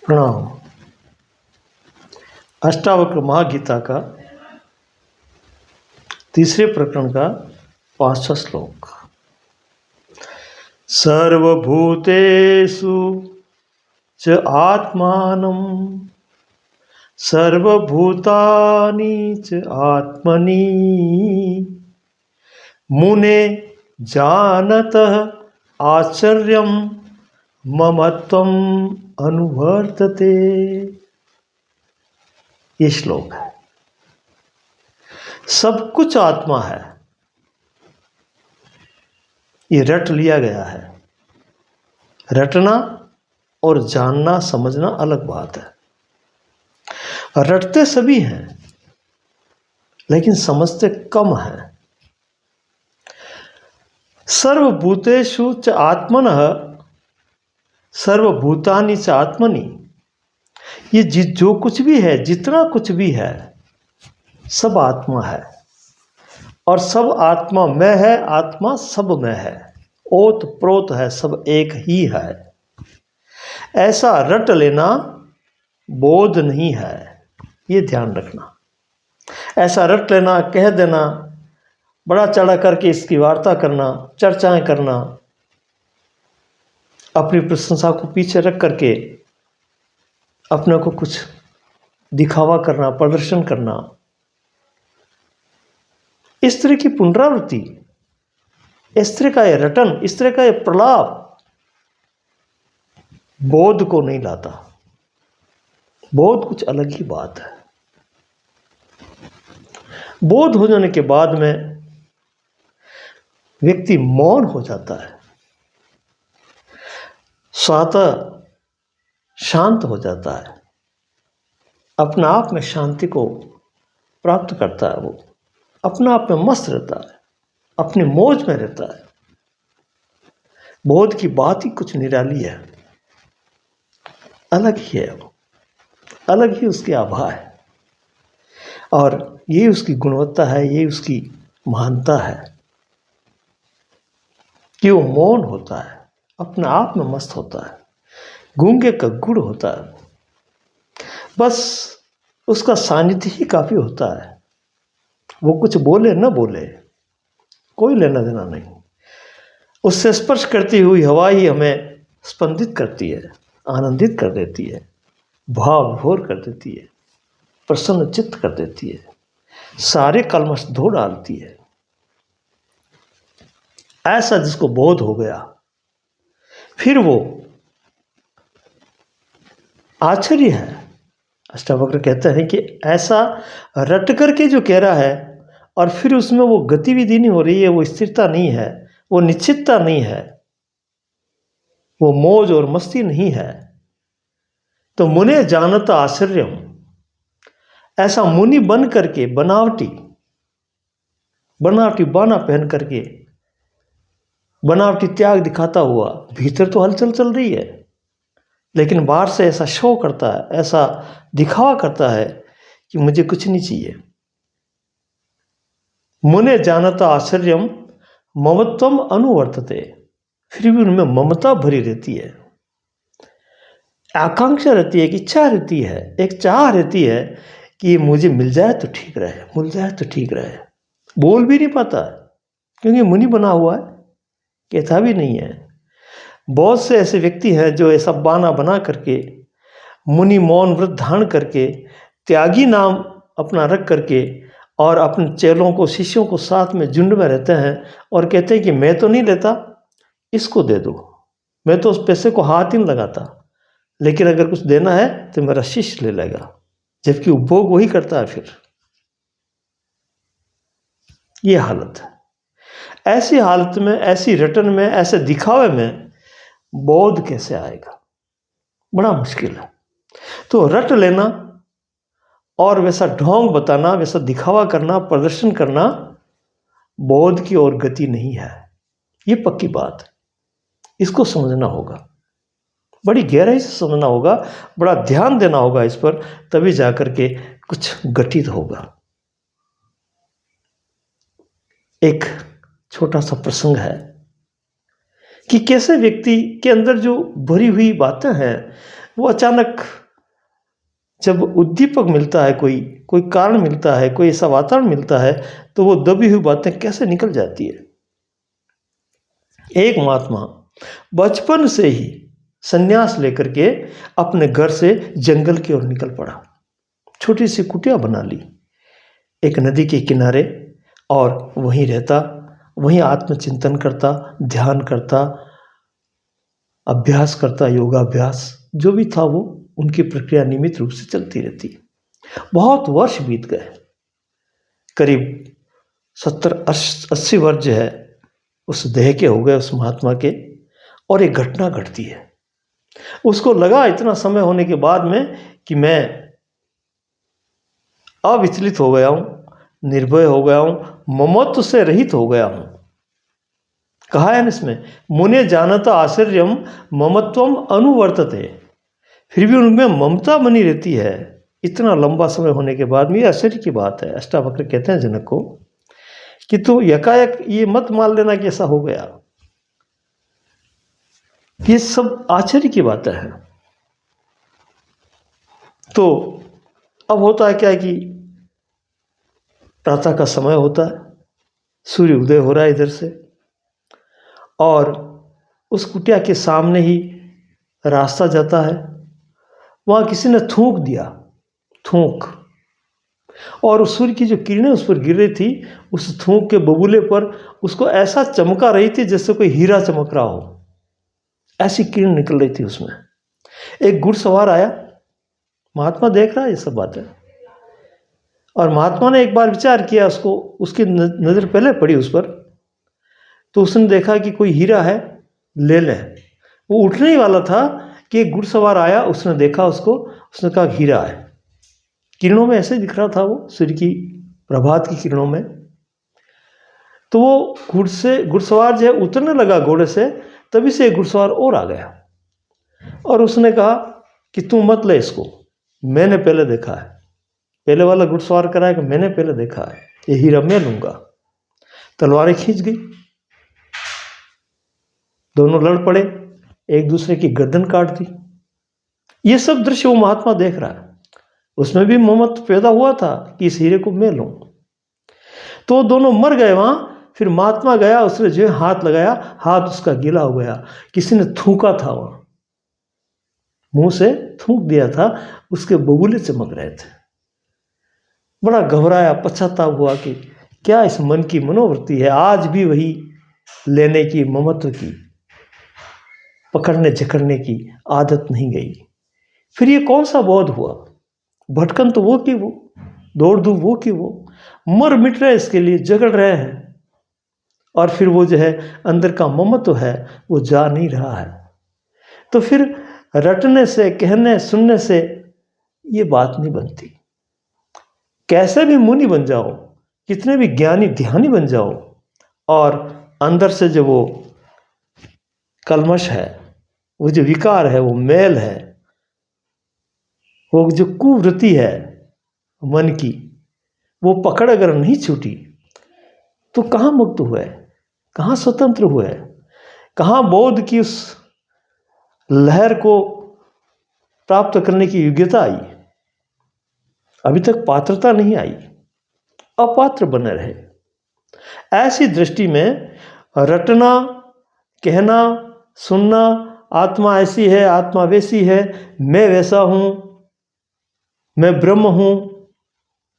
प्रणाम। अष्टावक्र महागीता का तीसरे प्रकरण का 5वां श्लोक। सर्वभूतेषु च आत्मानं सर्वभूतानि च आत्मनि मुने जानतः आश्चर्यं ममत्वम् अनुवर्तते। ये श्लोक है। सब कुछ आत्मा है, ये रट लिया गया है। रटना और जानना समझना अलग बात है। रटते सभी हैं लेकिन समझते कम हैं। सर्वभूतेषु च आत्मनः सर्वभूतानि च आत्मनि, ये जो कुछ भी है, जितना कुछ भी है, सब आत्मा है और सब आत्मा में है। आत्मा सब में है, ओत प्रोत है, सब एक ही है। ऐसा रट लेना बोध नहीं है, ये ध्यान रखना। ऐसा रट लेना, कह देना, बड़ा चढ़ा करके इसकी वार्ता करना, चर्चाएं करना, अपनी प्रशंसा को पीछे रख करके अपने को कुछ दिखावा करना, प्रदर्शन करना, इस तरह की पुनरावृत्ति, इस तरह का ये रटन, इस तरह का ये प्रलाप बोध को नहीं लाता। बोध कुछ अलग ही बात है। बोध हो जाने के बाद में व्यक्ति मौन हो जाता है, स्वतः शांत हो जाता है, अपना आप में शांति को प्राप्त करता है। वो अपना आप में मस्त रहता है, अपनी मौज में रहता है। बोध की बात ही कुछ निराली है, अलग ही है। वो अलग ही उसकी आभा है और ये उसकी गुणवत्ता है, ये उसकी महानता है कि वो मौन होता है, अपने आप में मस्त होता है, गूंगे का गुड़ होता है। बस उसका सानिध्य ही काफ़ी होता है। वो कुछ बोले न बोले, कोई लेना देना नहीं। उससे स्पर्श करती हुई हवा ही हमें स्पंदित करती है, आनंदित कर देती है, भाव विभोर कर देती है, प्रसन्न चित्त कर देती है, सारे कलमश धो डालती है। ऐसा जिसको बोध हो गया, फिर वो आश्चर्य है। अष्टावक्र कहते हैं कि ऐसा रट करके जो कह रहा है और फिर उसमें वो गतिविधि नहीं हो रही है, वो स्थिरता नहीं है, वो निश्चितता नहीं है, वो मौज और मस्ती नहीं है, तो मुने जानत आश्चर्यम, ऐसा मुनि बन करके बनावटी बाना पहन करके बनावटी त्याग दिखाता हुआ, भीतर तो हलचल चल रही है लेकिन बाहर से ऐसा शो करता है, ऐसा दिखावा करता है कि मुझे कुछ नहीं चाहिए। मुने जानता आश्चर्यम ममत्वम अनुवर्तते, फिर भी उनमें ममता भरी रहती है, आकांक्षा रहती है, एक इच्छा रहती है, एक चाह रहती है कि मुझे मिल जाए तो ठीक रहे, मिल जाए तो ठीक रहे। बोल भी नहीं पाता क्योंकि मुनि बना हुआ है, कहता भी नहीं है। बहुत से ऐसे व्यक्ति हैं जो ऐसा बाना बना करके, मुनि मौन व्रत धारण करके, त्यागी नाम अपना रख करके और अपने चेलों को, शिष्यों को साथ में झुंड में रहते हैं और कहते हैं कि मैं तो नहीं लेता, इसको दे दो, मैं तो उस पैसे को हाथ ही नहीं लगाता, लेकिन अगर कुछ देना है तो मेरा शिष्य ले लेगा, जबकि उपभोग वही करता है। फिर ये हालत है। ऐसी हालत में, ऐसी रटन में, ऐसे दिखावे में बोध कैसे आएगा? बड़ा मुश्किल है। तो रट लेना और वैसा ढोंग बताना, वैसा दिखावा करना, प्रदर्शन करना बोध की ओर गति नहीं है। ये पक्की बात है। इसको समझना होगा, बड़ी गहराई से समझना होगा, बड़ा ध्यान देना होगा इस पर, तभी जाकर के कुछ घटित होगा। एक छोटा सा प्रसंग है कि कैसे व्यक्ति के अंदर जो भरी हुई बातें हैं वो अचानक जब उद्दीपक मिलता है, कोई कारण मिलता है, कोई ऐसा वातावरण मिलता है, तो वो दबी हुई बातें कैसे निकल जाती है। एक महात्मा बचपन से ही संन्यास लेकर के अपने घर से जंगल की ओर निकल पड़ा। छोटी सी कुटिया बना ली एक नदी के किनारे और वहीं रहता, वहीं आत्मचिंतन करता, ध्यान करता, अभ्यास करता, योगाभ्यास जो भी था वो उनकी प्रक्रिया नियमित रूप से चलती रहती। बहुत वर्ष बीत गए, करीब 70-80 वर्ष जो है उस देह के हो गए उस महात्मा के, और एक घटना घटती है। उसको लगा इतना समय होने के बाद में कि मैं अविचलित हो गया हूं, निर्भय हो गया हूं, ममत्व से रहित हो गया हूं। कहा है ना इसमें, मुने जानता आश्चर्यम ममत्वम अनुवर्तते। फिर भी उनमें ममता बनी रहती है इतना लंबा समय होने के बाद में। ये आश्चर्य की बात है। अष्टावक्र कहते हैं जनक को कि तो यकायक ये मत मान लेना कि ऐसा हो गया। ये सब आश्चर्य की बातें हैं। तो अब होता है क्या है कि प्रातः का समय होता है, सूर्य उदय हो रहा है इधर से, और उस कुटिया के सामने ही रास्ता जाता है। वहाँ किसी ने थूक दिया, थूक, और उस सूर्य की जो किरणें उस पर गिर रही थी, उस थूक के बबूले पर उसको ऐसा चमका रही थी जैसे कोई हीरा चमक रहा हो, ऐसी किरण निकल रही थी उसमें। एक घुड़सवार आया, महात्मा देख रहा है ये सब बातें, और महात्मा ने एक बार विचार किया, उसको उसकी नज़र पहले पड़ी उस पर, तो उसने देखा कि कोई हीरा है, ले ले। वो उठने ही वाला था कि एक घुड़सवार आया, उसने देखा उसको, उसने कहा हीरा है। किरणों में ऐसे दिख रहा था वो, सूर्य की प्रभात की किरणों में। तो वो घुड़सवार जो है उतरने लगा घोड़े से, तभी से एक घुड़सवार और आ गया, और उसने कहा कि तू मत ले इसको, मैंने पहले देखा है। पहले वाला घुड़सवार करा है कि मैंने पहले देखा है, ये हीरा मैं लूंगा। तलवारें खींच गई, दोनों लड़ पड़े, एक दूसरे की गर्दन काट दी। ये सब दृश्य वो महात्मा देख रहा है। उसमें भी ममत्व पैदा हुआ था कि इस हीरे को मैं लूं। तो दोनों मर गए वहां। फिर महात्मा गया, उसने जो हाथ लगाया, हाथ उसका गीला हो गया, किसी ने थूका था, वहां मुंह से थूक दिया था, उसके बबूले चमक रहे थे। बड़ा घबराया, पश्चाताप हुआ कि क्या इस मन की मनोवृत्ति है, आज भी वही लेने की, ममत्व की, पकड़ने जकड़ने की आदत नहीं गई। फिर ये कौन सा बोध हुआ? भटकन तो वो की वो, दौड़ धूप वो की वो, मर मिट रहे इसके लिए, जगड़ रहे हैं, और फिर वो जो है अंदर का ममत्व है वो जा नहीं रहा है। तो फिर रटने से, कहने सुनने से ये बात नहीं बनती। कैसे भी मुनि बन जाओ, कितने भी ज्ञानी ध्यानी बन जाओ, और अंदर से जो वो कलमश है, वो जो विकार है, वो मैल है, वो जो कुवृत्ति है मन की, वो पकड़ अगर नहीं छूटी तो कहाँ मुक्त हुए, कहाँ स्वतंत्र हुए, कहाँ बोध की उस लहर को प्राप्त करने की योग्यता आई? अभी तक पात्रता नहीं आई, अपात्र बने रहे। ऐसी दृष्टि में रटना, कहना, सुनना, आत्मा ऐसी है, आत्मा वैसी है, मैं वैसा हूं, मैं ब्रह्म हूं,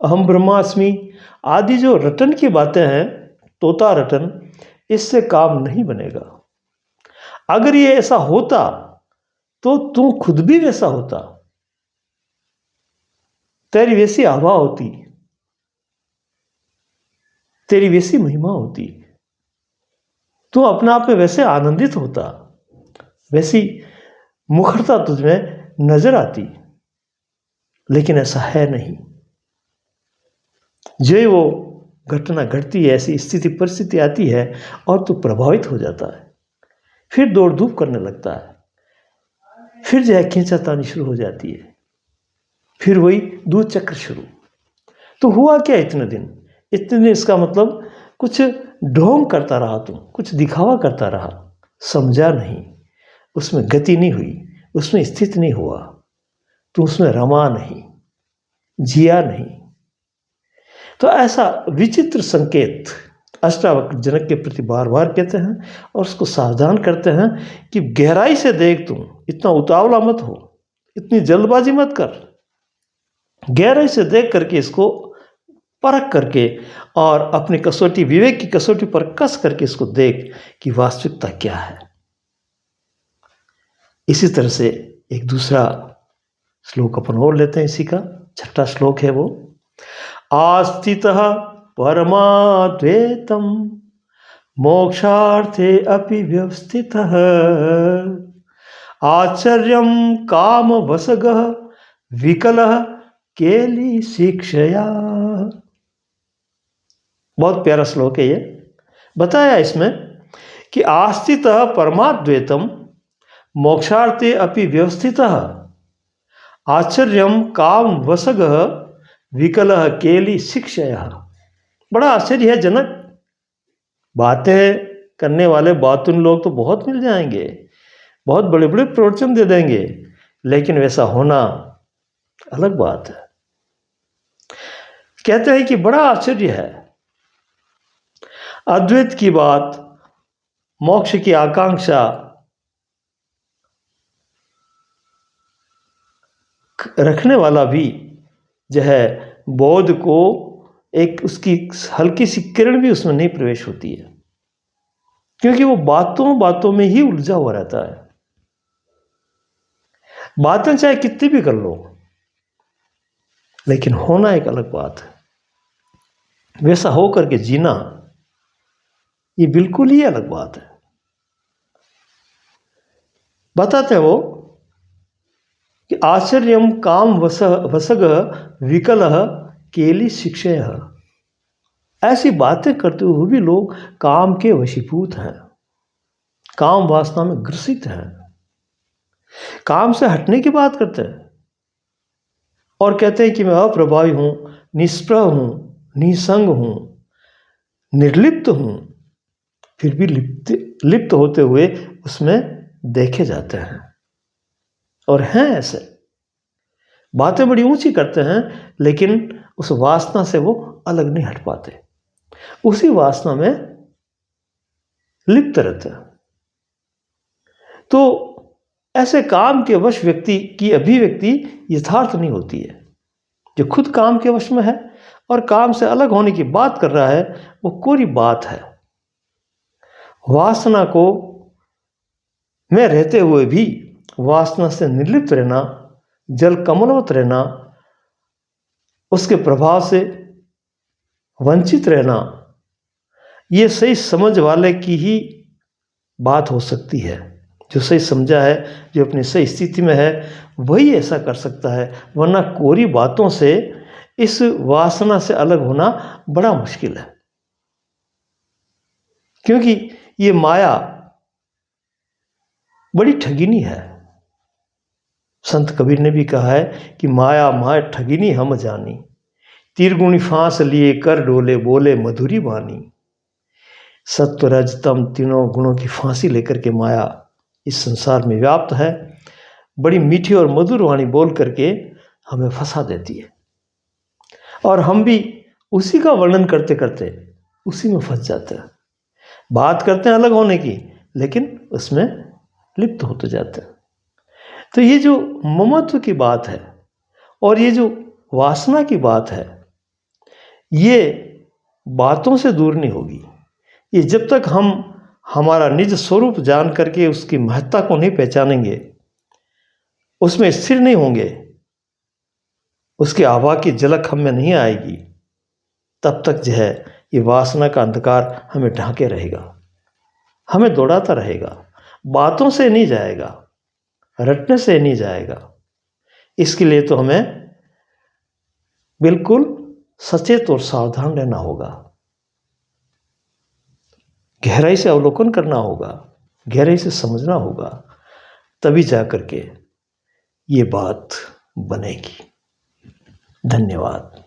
अहम ब्रह्मास्मि, आदि जो रटन की बातें हैं, तोता रटन, इससे काम नहीं बनेगा। अगर ये ऐसा होता तो तू खुद भी वैसा होता, तेरी वैसी आभा होती, तेरी वैसी महिमा होती, तू अपने आप में वैसे आनंदित होता, वैसी मुखरता तुझमें नजर आती। लेकिन ऐसा है नहीं। जो वो घटना घटती है, ऐसी स्थिति परिस्थिति आती है, और तू प्रभावित हो जाता है, फिर दौड़ धूप करने लगता है, फिर जो है खींचातानी शुरू हो जाती है, फिर वही दूध चक्र शुरू। तो हुआ क्या इतने दिन? इसका मतलब कुछ ढोंग करता रहा, तू कुछ दिखावा करता रहा, समझा नहीं, उसमें गति नहीं हुई, उसमें स्थित नहीं हुआ, तो उसमें रमा नहीं, जिया नहीं। तो ऐसा विचित्र संकेत अष्टावक्र जनक के प्रति बार बार कहते हैं और उसको सावधान करते हैं कि गहराई से देख, तुम इतना उतावला मत हो, इतनी जल्दबाजी मत कर, गहराई से देख करके इसको परख करके और अपनी कसौटी, विवेक की कसौटी पर कस करके इसको देख कि वास्तविकता क्या है। इसी तरह से एक दूसरा श्लोक अपन और लेते हैं, इसी का 6वां श्लोक है वो, आस्थितः परमाद्वैतम मोक्षार्थे अपि व्यवस्थितः आश्चर्यं कामवसगः विकलः केली शिक्षया। बहुत प्यारा श्लोक है ये। बताया इसमें कि आस्थितः परमाद्वैतम मोक्षार्थे अपि व्यवस्थितः आश्चर्यं कामवसगः विकलः केली शिक्षया। बड़ा आश्चर्य है जनक, बातें करने वाले बातुन लोग तो बहुत मिल जाएंगे, बहुत बड़े बड़े प्रवचन दे देंगे, लेकिन वैसा होना अलग बात है। कहते हैं कि बड़ा आश्चर्य है, अद्वैत की बात, मोक्ष की आकांक्षा रखने वाला भी जो है बोध को एक उसकी हल्की सी किरण भी उसमें नहीं प्रवेश होती है, क्योंकि वो बातों बातों में ही उलझा हुआ रहता है। बातें चाहे कितनी भी कर लो, लेकिन होना एक अलग बात है, वैसा हो करके जीना ये बिल्कुल ही अलग बात है। बताते हैं वो कि आश्चर्यम काम वसग विकलः केली शिक्षया। ऐसी बातें करते हुए भी लोग काम के वशीभूत हैं, काम वासना में ग्रसित हैं, काम से हटने की बात करते हैं और कहते हैं कि मैं अप्रभावी हूं, निष्प्रह हूं, निसंग हूं, निर्लिप्त हूं, फिर भी लिप्त होते हुए उसमें देखे जाते हैं। और हैं ऐसे, बातें बड़ी ऊंची करते हैं, लेकिन उस वासना से वो अलग नहीं हट पाते, उसी वासना में लिप्त रहते हैं। तो ऐसे काम के वश व्यक्ति की अभिव्यक्ति यथार्थ नहीं होती है। जो खुद काम के वश में है और काम से अलग होने की बात कर रहा है, वो कोरी बात है। वासना को में रहते हुए भी वासना से निर्लिप्त रहना, जल कमलवत रहना, उसके प्रभाव से वंचित रहना, ये सही समझ वाले की ही बात हो सकती है। जो सही समझा है, जो अपनी सही स्थिति में है, वही ऐसा कर सकता है, वरना कोरी बातों से इस वासना से अलग होना बड़ा मुश्किल है। क्योंकि ये माया बड़ी ठगिनी है। संत कबीर ने भी कहा है कि माया माया ठगिनी हम जानी, तीरगुणी फांस लिए कर डोले बोले मधुरी बानी। सत्व रज तम तीनों गुणों की फांसी लेकर के माया इस संसार में व्याप्त है, बड़ी मीठी और मधुर वाणी बोल करके हमें फंसा देती है, और हम भी उसी का वर्णन करते करते उसी में फंस जाते हैं। बात करते हैं अलग होने की, लेकिन उसमें लिप्त होते जाते हैं। तो ये जो ममत्व की बात है और ये जो वासना की बात है, ये बातों से दूर नहीं होगी। ये जब तक हम हमारा निज स्वरूप जान करके उसकी महत्ता को नहीं पहचानेंगे, उसमें स्थिर नहीं होंगे, उसके आभा की झलक हम में नहीं आएगी, तब तक जो है ये वासना का अंधकार हमें ढांके रहेगा, हमें दौड़ाता रहेगा, बातों से नहीं जाएगा, रटने से नहीं जाएगा। इसके लिए तो हमें बिल्कुल सचेत और सावधान रहना होगा, गहराई से अवलोकन करना होगा, गहराई से समझना होगा, तभी जाकर के ये बात बनेगी। धन्यवाद।